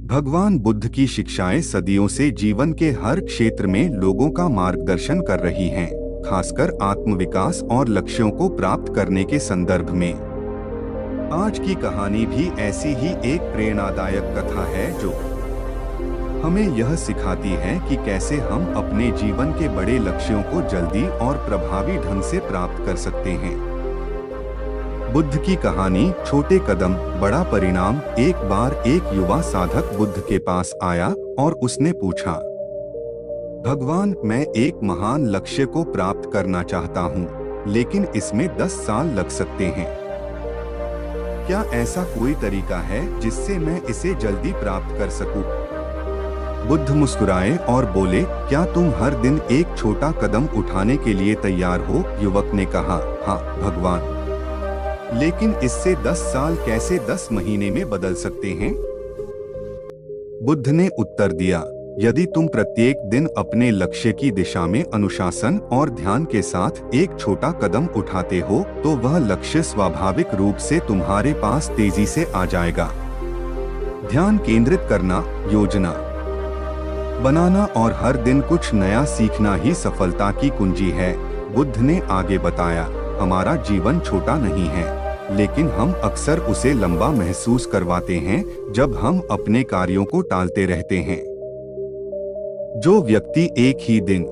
भगवान बुद्ध की शिक्षाएं सदियों से जीवन के हर क्षेत्र में लोगों का मार्गदर्शन कर रही हैं, खासकर आत्मविकास और लक्ष्यों को प्राप्त करने के संदर्भ में। आज की कहानी भी ऐसी ही एक प्रेरणादायक कथा है जो हमें यह सिखाती है कि कैसे हम अपने जीवन के बड़े लक्ष्यों को जल्दी और प्रभावी ढंग से प्राप्त कर सकते हैं। बुद्ध की कहानी छोटे कदम बड़ा परिणाम। एक बार एक युवा साधक बुद्ध के पास आया और उसने पूछा, भगवान, मैं एक महान लक्ष्य को प्राप्त करना चाहता हूँ, लेकिन इसमें 10 साल लग सकते हैं। क्या ऐसा कोई तरीका है जिससे मैं इसे जल्दी प्राप्त कर सकूं? बुद्ध मुस्कुराए और बोले, क्या तुम हर दिन एक छोटा कदम उठाने के लिए तैयार हो? युवक ने कहा, हाँ भगवान, लेकिन इससे 10 साल कैसे 10 महीने में बदल सकते हैं? बुद्ध ने उत्तर दिया, यदि तुम प्रत्येक दिन अपने लक्ष्य की दिशा में अनुशासन और ध्यान के साथ एक छोटा कदम उठाते हो, तो वह लक्ष्य स्वाभाविक रूप से तुम्हारे पास तेजी से आ जाएगा। ध्यान केंद्रित करना, योजना बनाना और हर दिन कुछ नया सीखना ही सफलता की कुंजी है। बुद्ध ने आगे बताया, हमारा जीवन छोटा नहीं है, लेकिन हम अक्सर उसे लंबा महसूस करवाते हैं जब हम अपने कार्यों को टालते रहते हैं। जो व्यक्ति एक ही दिन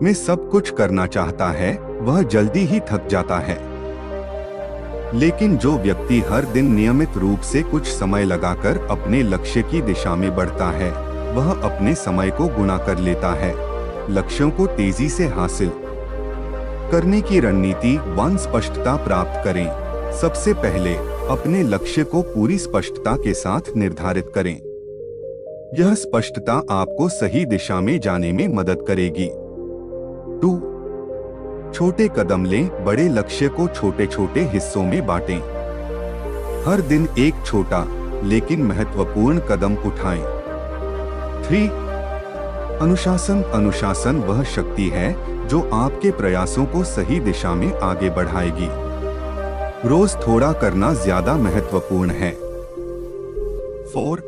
में सब कुछ करना चाहता है, वह जल्दी ही थक जाता है, लेकिन जो व्यक्ति हर दिन नियमित रूप से कुछ समय लगाकर अपने लक्ष्य की दिशा में बढ़ता है, वह अपने समय को गुणा कर लेता है। लक्ष्यों को तेजी से हासिल करने की रणनीति 1 स्पष्टता प्राप्त करें। सबसे पहले अपने लक्ष्य को पूरी स्पष्टता के साथ निर्धारित करें। यह स्पष्टता आपको सही दिशा में जाने में मदद करेगी। 2. छोटे कदम लें। बड़े लक्ष्य को छोटे छोटे हिस्सों में बांटें। हर दिन एक छोटा लेकिन महत्वपूर्ण कदम उठाएं। 3. अनुशासन वह शक्ति है जो आपके प्रयासों को सही दिशा में आगे बढ़ाएगी। रोज थोड़ा करना ज्यादा महत्वपूर्ण है। 4.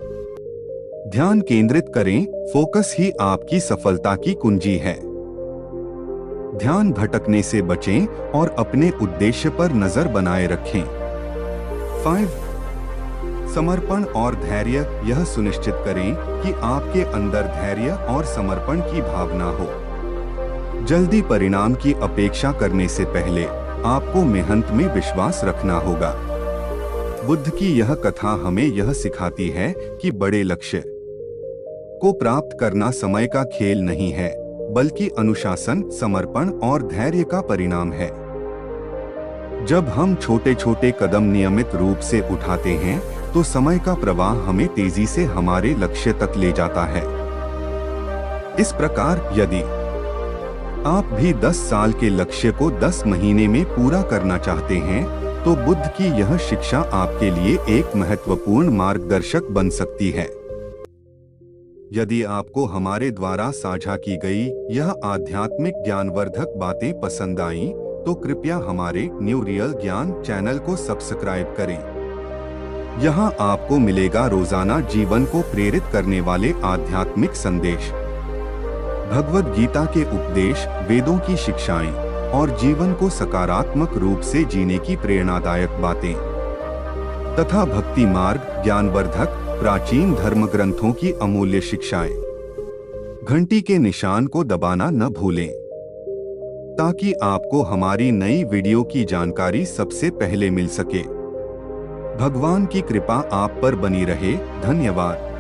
ध्यान केंद्रित करें। फोकस ही आपकी सफलता की कुंजी है। ध्यान भटकने से बचें और अपने उद्देश्य पर नजर बनाए रखें। 5. समर्पण और धैर्य। यह सुनिश्चित करें कि आपके अंदर धैर्य और समर्पण की भावना हो। जल्दी परिणाम की अपेक्षा करने से पहले आपको मेहनत में विश्वास रखना होगा। बुद्ध की यह कथा हमें यह सिखाती है कि बड़े लक्ष्य को प्राप्त करना समय का खेल नहीं है, बल्कि अनुशासन, समर्पण और धैर्य का परिणाम है। जब हम छोटे छोटे कदम नियमित रूप से उठाते हैं, तो समय का प्रवाह हमें तेजी से हमारे लक्ष्य तक ले जाता है। इस प्रकार यदि आप भी 10 साल के लक्ष्य को 10 महीने में पूरा करना चाहते हैं, तो बुद्ध की यह शिक्षा आपके लिए एक महत्वपूर्ण मार्गदर्शक बन सकती है। यदि आपको हमारे द्वारा साझा की गई यह आध्यात्मिक ज्ञानवर्धक बातें पसंद आईं, तो कृपया हमारे न्यू रियल ज्ञान चैनल को सब्सक्राइब करें। यहाँ आपको मिलेगा रोजाना जीवन को प्रेरित करने वाले आध्यात्मिक संदेश, भगवद गीता के उपदेश, वेदों की शिक्षाएं और जीवन को सकारात्मक रूप से जीने की प्रेरणादायक बातें तथा भक्ति मार्ग, ज्ञानवर्धक प्राचीन धर्म ग्रंथों की अमूल्य शिक्षाएं। घंटी के निशान को दबाना न भूलें, ताकि आपको हमारी नई वीडियो की जानकारी सबसे पहले मिल सके। भगवान की कृपा आप पर बनी रहे। धन्यवाद।